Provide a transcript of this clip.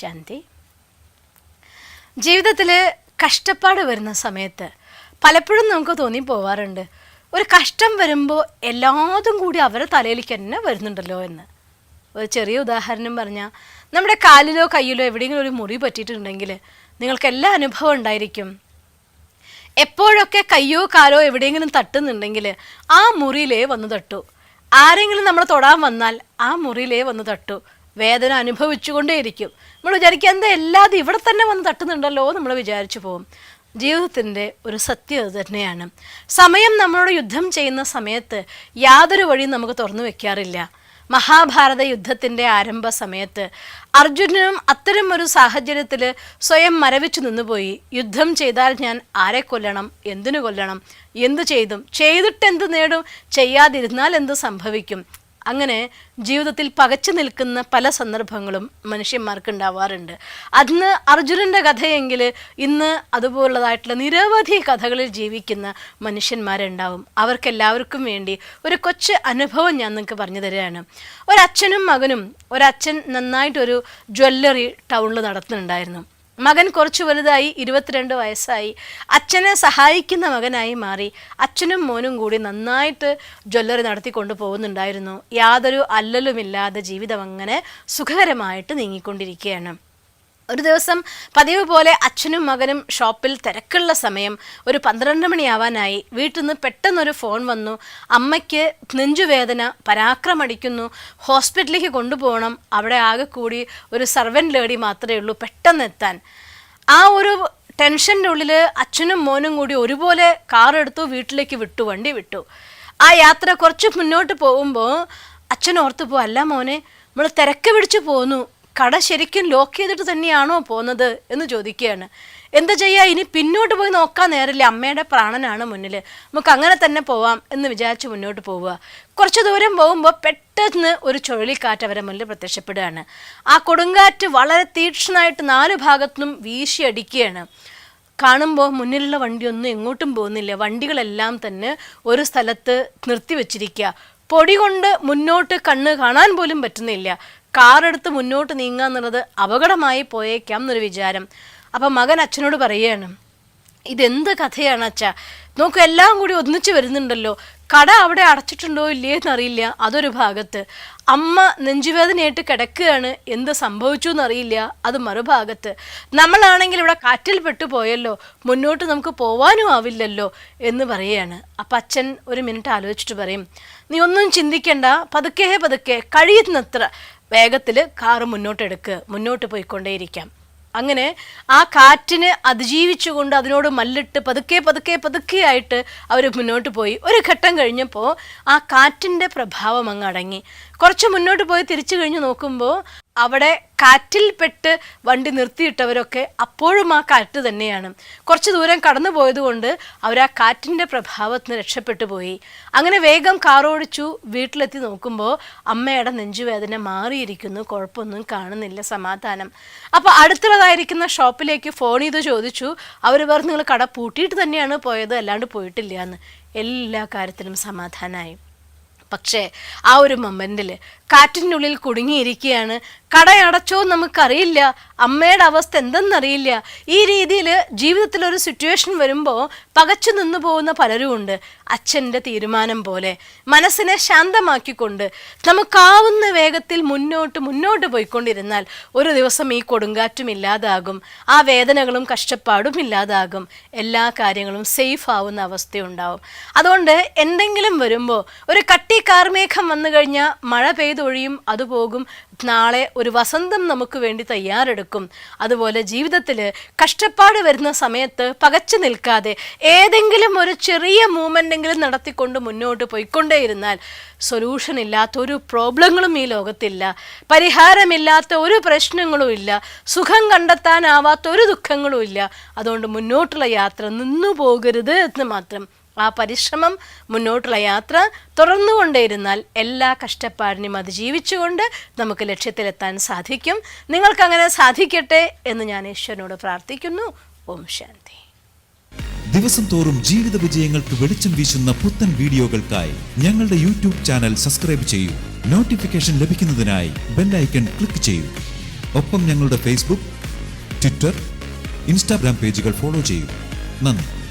ശാന്തി. ജീവിതത്തിൽ കഷ്ടപ്പാട് വരുന്ന സമയത്ത് പലപ്പോഴും നമുക്ക് തോന്നിപ്പോവാറുണ്ട്, ഒരു കഷ്ടം വരുമ്പോൾ എല്ലാതും കൂടി അവരുടെ തലയിലേക്ക് തന്നെ വരുന്നുണ്ടല്ലോ എന്ന്. ഒരു ചെറിയ ഉദാഹരണം പറഞ്ഞാൽ, നമ്മുടെ കാലിലോ കയ്യിലോ എവിടെയെങ്കിലും ഒരു മുറി പറ്റിയിട്ടുണ്ടെങ്കിൽ നിങ്ങൾക്ക് എല്ലാ അനുഭവം ഉണ്ടായിരിക്കും. എപ്പോഴൊക്കെ കയ്യോ കാലോ എവിടെയെങ്കിലും തട്ടുന്നുണ്ടെങ്കിൽ ആ മുറിയിലേ വന്ന് തട്ടു. ആരെങ്കിലും നമ്മൾ തൊടാൻ വന്നാൽ ആ മുറിയിലേ വന്ന് തട്ടു. വേദന അനുഭവിച്ചുകൊണ്ടേയിരിക്കും. നമ്മൾ വിചാരിക്കുക, എന്താ എല്ലാതും ഇവിടെ തന്നെ വന്ന് തട്ടുന്നുണ്ടല്ലോ നമ്മൾ വിചാരിച്ചു പോകും. ജീവിതത്തിൻ്റെ ഒരു സത്യം അത് തന്നെയാണ്. സമയം നമ്മളോട് യുദ്ധം ചെയ്യുന്ന സമയത്ത് യാതൊരു വഴിയും നമുക്ക് തുറന്നു വെക്കാറില്ല. മഹാഭാരത യുദ്ധത്തിൻ്റെ ആരംഭ സമയത്ത് അർജുനനും അത്തരം ഒരു സാഹചര്യത്തിൽ സ്വയം മരവിച്ചു നിന്നുപോയി. യുദ്ധം ചെയ്താൽ ഞാൻ ആരെ കൊല്ലണം, എന്തിനു കൊല്ലണം, എന്തു ചെയ്തിട്ട് എന്ത് നേടും, ചെയ്യാതിരുന്നാൽ എന്ത് സംഭവിക്കും? അങ്ങനെ ജീവിതത്തിൽ പകച്ചു നിൽക്കുന്ന പല സന്ദർഭങ്ങളും മനുഷ്യന്മാർക്ക് ഉണ്ടാവാറുണ്ട്. അന്ന് അർജുനൻ്റെ കഥയെങ്കിൽ ഇന്ന് അതുപോലുള്ളതായിട്ടുള്ള നിരവധി കഥകളിൽ ജീവിക്കുന്ന മനുഷ്യന്മാരുണ്ടാവും. അവർക്കെല്ലാവർക്കും വേണ്ടി ഒരു കൊച്ചു അനുഭവം ഞാൻ നിങ്ങൾക്ക് പറഞ്ഞു തരികയാണ്. ഒരച്ഛനും മകനും, ഒരച്ഛൻ നന്നായിട്ടൊരു ജ്വല്ലറി ടൗണിൽ നടത്തുന്നുണ്ടായിരുന്നു. മകൻ കുറച്ച് വലുതായി, 22 വയസ്സായി. അച്ഛനെ സഹായിക്കുന്ന മകനായി മാറി. അച്ഛനും മോനും കൂടി നന്നായിട്ട് ജ്വല്ലറി നടത്തിക്കൊണ്ട് പോകുന്നുണ്ടായിരുന്നു. യാതൊരു അല്ലലുമില്ലാതെ ജീവിതം അങ്ങനെ സുഖകരമായിട്ട് നീങ്ങിക്കൊണ്ടിരിക്കുകയാണ്. ഒരു ദിവസം പതിവ് പോലെ അച്ഛനും മകനും ഷോപ്പിൽ തിരക്കുള്ള സമയം, ഒരു 12 മണിയാവാനായി. വീട്ടിൽ നിന്ന് പെട്ടെന്നൊരു ഫോൺ വന്നു. അമ്മയ്ക്ക് നെഞ്ചുവേദന, പരാക്രമടിക്കുന്നു, ഹോസ്പിറ്റലിലേക്ക് കൊണ്ടുപോകണം. അവിടെ ആകെ കൂടി ഒരു സർവൻറ്റ് ലേഡി മാത്രമേ ഉള്ളൂ പെട്ടെന്ന് എത്താൻ. ആ ഒരു ടെൻഷൻ്റെ ഉള്ളിൽ അച്ഛനും മോനും കൂടി ഒരുപോലെ കാറെടുത്തു, വീട്ടിലേക്ക് വിട്ടു, വണ്ടി വിട്ടു. ആ യാത്ര കുറച്ച് മുന്നോട്ട് പോകുമ്പോൾ അച്ഛൻ ഓർത്തു പോകും, അല്ല മോനെ, നമ്മൾ തിരക്ക് പിടിച്ചു പോന്നു, കട ശരിക്കും ലോക്ക് ചെയ്തിട്ട് തന്നെയാണോ പോകുന്നത് എന്ന് ചോദിക്കുകയാണ്. എന്താ ചെയ്യുക, ഇനി പിന്നോട്ട് പോയി നോക്കാൻ നേരമില്ല, അമ്മയുടെ പ്രാണനാണ് മുന്നിൽ, നമുക്ക് അങ്ങനെ തന്നെ പോവാം എന്ന് വിചാരിച്ച് മുന്നോട്ട് പോവുക. കുറച്ച് ദൂരം പോകുമ്പോൾ പെട്ടെന്ന് ഒരു ചുഴലിക്കാറ്റ് അവരെ മുന്നിൽ പ്രത്യക്ഷപ്പെടുകയാണ്. ആ കൊടുങ്കാറ്റ് വളരെ തീക്ഷ്ണമായിട്ട് 4 ഭാഗത്തും വീശിയടിക്കുകയാണ്. കാണുമ്പോൾ മുന്നിലുള്ള വണ്ടിയൊന്നും എങ്ങോട്ടും പോകുന്നില്ല. വണ്ടികളെല്ലാം തന്നെ ഒരു സ്ഥലത്ത് നിർത്തിവെച്ചിരിക്കുക. പൊടി കൊണ്ട് മുന്നോട്ട് കണ്ണ് കാണാൻ പോലും പറ്റുന്നില്ല. കാറെടുത്ത് മുന്നോട്ട് നീങ്ങുക എന്നുള്ളത് അപകടമായി പോയേക്കാം എന്നൊരു വിചാരം. അപ്പം മകൻ അച്ഛനോട് പറയുകയാണ്, ഇതെന്ത് കഥയാണ് അച്ഛാ, നോക്കൂ എല്ലാം കൂടി ഒന്നിച്ച് വരുന്നുണ്ടല്ലോ. കട അവിടെ അടച്ചിട്ടുണ്ടോ ഇല്ലേ എന്നറിയില്ല, അതൊരു ഭാഗത്ത്. അമ്മ നെഞ്ചുവേദനയായിട്ട് കിടക്കുകയാണ്, എന്ത് സംഭവിച്ചു എന്നറിയില്ല, അത് മറുഭാഗത്ത്. നമ്മളാണെങ്കിൽ ഇവിടെ കാറ്റിൽ പെട്ടുപോയല്ലോ, മുന്നോട്ട് നമുക്ക് പോവാനും ആവില്ലല്ലോ എന്ന് പറയുകയാണ്. അപ്പം അച്ഛൻ ഒരു മിനിറ്റ് ആലോചിച്ചിട്ട് പറയും, നീ ഒന്നും ചിന്തിക്കേണ്ട, പതുക്കെ കഴിയുന്നത്ര വേഗത്തിൽ കാറ് മുന്നോട്ടെടുക്കുക, മുന്നോട്ട് പോയിക്കൊണ്ടേയിരിക്കാം. അങ്ങനെ ആ കാറ്റിനെ അതിജീവിച്ചുകൊണ്ട് അതിനോട് മല്ലിട്ട് പതുക്കെ ആയിട്ട് അവർ മുന്നോട്ട് പോയി. ഒരു ഘട്ടം കഴിഞ്ഞപ്പോൾ ആ കാറ്റിൻ്റെ പ്രഭാവം അങ്ങ് അടങ്ങി. കുറച്ച് മുന്നോട്ട് പോയി തിരിച്ചു കഴിഞ്ഞ് നോക്കുമ്പോൾ അവിടെ കാറ്റിൽപ്പെട്ട് വണ്ടി നിർത്തിയിട്ടവരൊക്കെ അപ്പോഴും ആ കാറ്റ് തന്നെയാണ്. കുറച്ച് ദൂരം കടന്നു പോയതുകൊണ്ട് അവർ ആ കാറ്റിൻ്റെ പ്രഭാവത്തിന് രക്ഷപ്പെട്ടു പോയി. അങ്ങനെ വേഗം കാറോടിച്ചു. വീട്ടിലെത്തി നോക്കുമ്പോൾ അമ്മയുടെ നെഞ്ചുവേദന മാറിയിരിക്കുന്നു, കുഴപ്പമൊന്നും കാണുന്നില്ല, സമാധാനം. അപ്പോൾ അടുത്തുള്ളതായിരിക്കുന്ന ഷോപ്പിലേക്ക് ഫോൺ ചെയ്ത് ചോദിച്ചു. അവർ പറഞ്ഞു, നിങ്ങൾ കട പൂട്ടിയിട്ട് തന്നെയാണ് പോയത്, അല്ലാണ്ട് പോയിട്ടില്ല എന്ന്. എല്ലാ കാര്യത്തിലും സമാധാനമായി. പക്ഷേ ആ ഒരു മൊമെൻറ്റിൽ കാറ്റിൻ്റെ ഉള്ളിൽ കുടുങ്ങിയിരിക്കുകയാണ്. കടയടച്ചോ നമുക്കറിയില്ല, അമ്മയുടെ അവസ്ഥ എന്തെന്നറിയില്ല. ഈ രീതിയിൽ ജീവിതത്തിലൊരു സിറ്റുവേഷൻ വരുമ്പോൾ പകച്ചു നിന്നു പോകുന്ന പലരുമുണ്ട്. അച്ഛൻ്റെ തീരുമാനം പോലെ മനസ്സിനെ ശാന്തമാക്കിക്കൊണ്ട് നമുക്കാവുന്ന വേഗത്തിൽ മുന്നോട്ട് പോയിക്കൊണ്ടിരുന്നാൽ ഒരു ദിവസം ഈ കൊടുങ്കാറ്റും ഇല്ലാതാകും, ആ വേദനകളും കഷ്ടപ്പാടും ഇല്ലാതാകും, എല്ലാ കാര്യങ്ങളും സേഫ് ആവുന്ന അവസ്ഥയുണ്ടാവും. അതുകൊണ്ട് എന്തെങ്കിലും വരുമ്പോൾ ഒരു കാർമേഘം വന്നു കഴിഞ്ഞാൽ മഴ പെയ്തൊഴിയും, അത് പോകും. നാളെ ഒരു വസന്തം നമുക്ക് വേണ്ടി തയ്യാറെടുക്കും. അതുപോലെ ജീവിതത്തിൽ കഷ്ടപ്പാട് വരുന്ന സമയത്ത് പകച്ചു നിൽക്കാതെ ഏതെങ്കിലും ഒരു ചെറിയ മൂവ്മെൻ്റെങ്കിലും നടത്തിക്കൊണ്ട് മുന്നോട്ട് പോയിക്കൊണ്ടേയിരുന്നാൽ സൊല്യൂഷൻ ഇല്ലാത്ത ഒരു പ്രോബ്ലങ്ങളും ഈ ലോകത്തില്ല, പരിഹാരമില്ലാത്ത ഒരു പ്രശ്നങ്ങളും ഇല്ല, സുഖം കണ്ടെത്താനാവാത്ത ഒരു ദുഃഖങ്ങളും ഇല്ല. അതുകൊണ്ട് മുന്നോട്ടുള്ള യാത്ര നിന്നു പോകരുത് എന്ന് മാത്രം. ആ പരിശ്രമം, മുന്നോട്ടുള്ള യാത്ര തുടർന്നുകൊണ്ടേയിരുന്നാൽ എല്ലാ കഷ്ടപ്പാടിനും അതിജീവിച്ചുകൊണ്ട് നമുക്ക് ലക്ഷ്യത്തിലെത്താൻ സാധിക്കും. നിങ്ങൾക്കങ്ങനെ സാധിക്കട്ടെ എന്ന് ഞാൻ ഈശ്വരനോട് പ്രാർത്ഥിക്കുന്നു. ഓം ശാന്തി. ദിവസം തോറും ജീവിത വിജയങ്ങൾക്ക് വെളിച്ചം വീശുന്ന പുത്തൻ വീഡിയോകൾക്കായി ഞങ്ങളുടെ യൂട്യൂബ് ചാനൽ സബ്സ്ക്രൈബ് ചെയ്യൂ. നോട്ടിഫിക്കേഷൻ ലഭിക്കുന്നതിനായി ബെൽ ഐക്കൺ ക്ലിക്ക് ചെയ്യൂ. ഒപ്പം ഞങ്ങളുടെ ഫേസ്ബുക്ക്, ട്വിറ്റർ, ഇൻസ്റ്റാഗ്രാം പേജുകൾ ഫോളോ ചെയ്യൂ. നന്ദി.